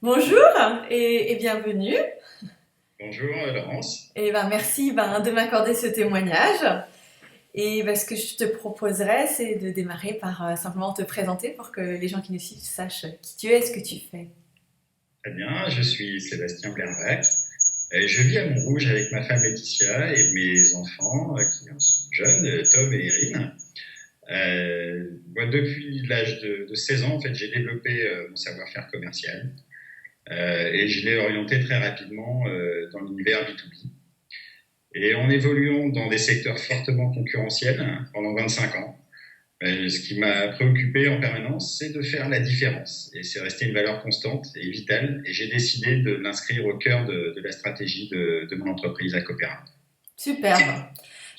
Bonjour et bienvenue. Bonjour Laurence. Merci de m'accorder ce témoignage. Ce que je te proposerais, c'est de démarrer par simplement te présenter pour que les gens qui nous suivent sachent qui tu es et ce que tu fais. Très bien, je suis Sébastien Blerbach. Et je vis à Montrouge avec ma femme Laetitia et mes enfants qui sont jeunes, Tom et Erin. Moi, depuis l'âge de 16 ans, en fait, j'ai développé mon savoir-faire commercial et je l'ai orienté très rapidement dans l'univers B2B. Et en évoluant dans des secteurs fortement concurrentiels pendant 25 ans, ce qui m'a préoccupé en permanence, c'est de faire la différence. Et c'est resté une valeur constante et vitale. Et j'ai décidé de l'inscrire au cœur de la stratégie de mon entreprise à Coopéra. Superbe.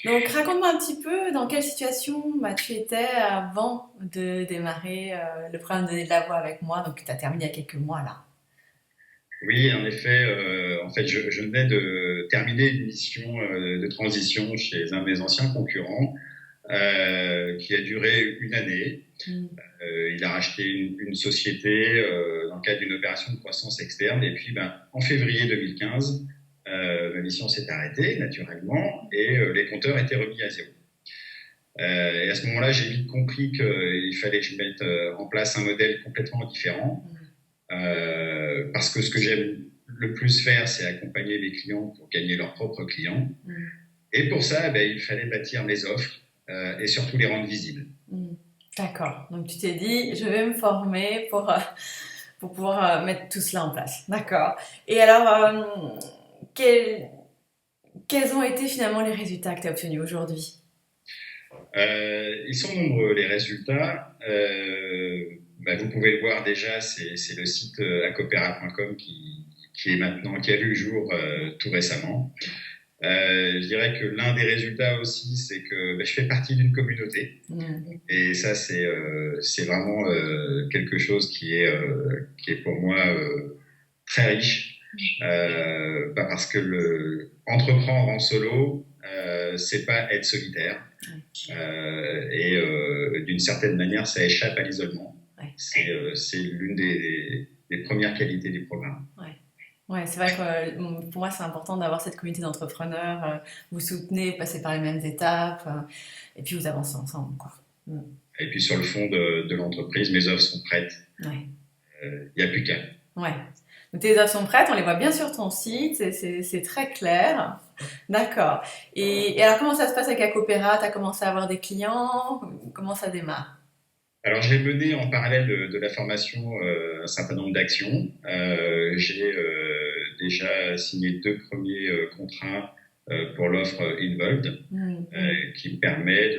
Donc raconte-moi un petit peu dans quelle situation tu étais avant de démarrer le programme de Donner de la voix avec moi, donc tu as terminé il y a quelques mois là. Oui, en effet, je venais de terminer une mission de transition chez un de mes anciens concurrents qui a duré une année. Mm. Il a racheté une société dans le cadre d'une opération de croissance externe. Et puis, en février 2015, ma mission s'est arrêtée naturellement et les compteurs étaient remis à zéro. Et à ce moment-là, j'ai vite compris qu'il fallait que je mette en place un modèle complètement différent. Parce que ce que j'aime le plus faire, c'est accompagner les clients pour gagner leurs propres clients. Mm. Et pour ça, il fallait bâtir mes offres et surtout les rendre visibles. Mm. D'accord. Donc tu t'es dit, je vais me former pour pouvoir mettre tout cela en place. D'accord. Et alors, quels, quels ont été finalement les résultats que tu as obtenus aujourd'hui? Ils sont nombreux, les résultats. Vous pouvez le voir déjà, c'est le site acopera.com qui a vu le jour tout récemment. Je dirais que l'un des résultats aussi, c'est que je fais partie d'une communauté. Et ça, c'est vraiment quelque chose qui est pour moi très riche. Parce que entreprendre en solo, c'est pas être solitaire. D'une certaine manière, ça échappe à l'isolement. Ouais. C'est l'une des premières qualités du programme. Ouais. Ouais, c'est vrai que pour moi, c'est important d'avoir cette communauté d'entrepreneurs. Vous soutenez, vous passez par les mêmes étapes, et puis vous avancez ensemble, quoi. Et puis sur le fond de l'entreprise, mes offres sont prêtes. Ouais. Il n'y a plus qu'à. Ouais. Donc tes offres sont prêtes, on les voit bien sur ton site, c'est très clair. D'accord. Et alors, comment ça se passe avec Acopera? Tu as commencé à avoir des clients? Comment ça démarre? Alors, j'ai mené en parallèle de la formation un certain nombre d'actions. J'ai déjà signé 2 premiers contrats pour l'offre Involved, qui me permet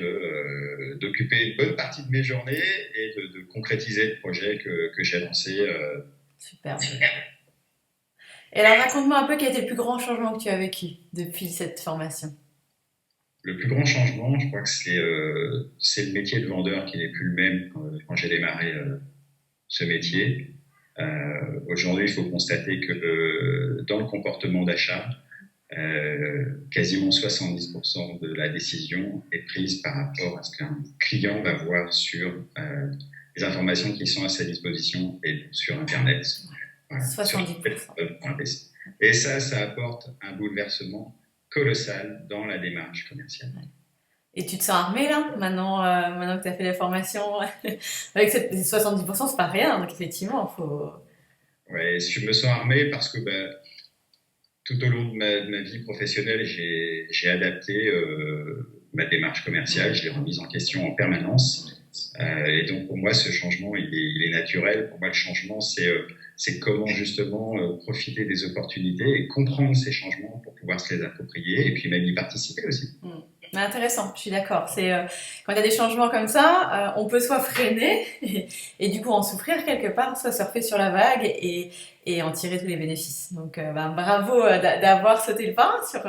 d'occuper une bonne partie de mes journées et de concrétiser le projet que j'ai lancé. Super. Et alors, raconte-moi un peu quel a été le plus grand changement que tu as vécu depuis cette formation. Le plus grand changement, je crois que c'est le métier de vendeur qui n'est plus le même quand j'ai démarré ce métier. Aujourd'hui, il faut constater que dans le comportement d'achat, quasiment 70% de la décision est prise par rapport à ce qu'un client va voir sur les informations qui sont à sa disposition et sur Internet. Voilà, 70%. Et ça apporte un bouleversement colossal dans la démarche commerciale. Et tu te sens armé là, maintenant que tu as fait la formation avec ces 70%, c'est pas rien, donc effectivement, il faut... Ouais, je me sens armé parce que tout au long de ma vie professionnelle, j'ai adapté ma démarche commerciale, je l'ai remise en question en permanence. Et donc pour moi, ce changement, il est naturel. Pour moi, le changement, c'est comment justement profiter des opportunités et comprendre ces changements pour pouvoir se les approprier et puis même y participer aussi. Intéressant, je suis d'accord. Quand il y a des changements comme ça, on peut soit freiner et du coup en souffrir quelque part, soit surfer sur la vague et en tirer tous les bénéfices. Donc bravo d'avoir sauté le pas sur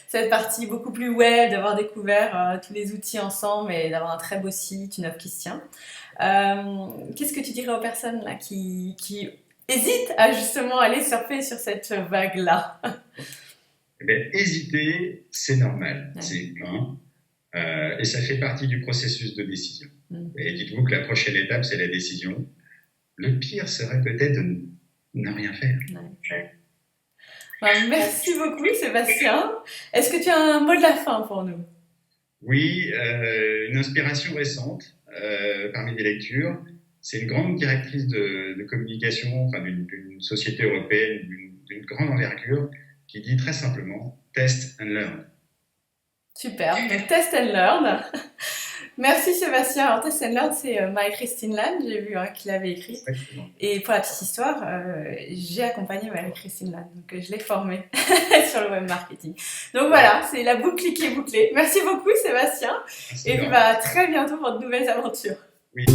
cette partie beaucoup plus web, d'avoir découvert tous les outils ensemble et d'avoir un très beau site, une offre qui se tient. Qu'est-ce que tu dirais aux personnes là qui hésitent à justement aller surfer sur cette vague-là? Hésiter, c'est normal, c'est humain, et ça fait partie du processus de décision. Et dites-vous que la prochaine étape, c'est la décision. Le pire serait peut-être de ne rien faire. Ouais. Merci beaucoup, Sébastien. Est-ce que tu as un mot de la fin pour nous? Oui, une inspiration récente parmi les lectures. C'est une grande directrice de communication, enfin d'une société européenne d'une grande envergure, qui dit très simplement test and learn. Super, donc Test and Learn. Merci Sébastien. Alors Test and Learn, c'est Marie-Christine Lannes, j'ai vu qu'il l'avait écrit. Exactement. Et pour la petite histoire, j'ai accompagné Marie-Christine Lannes, donc je l'ai formée sur le web marketing. Donc voilà, c'est la boucle qui est bouclée. Merci beaucoup Sébastien. Merci, Et puis très bientôt pour de nouvelles aventures. Oui.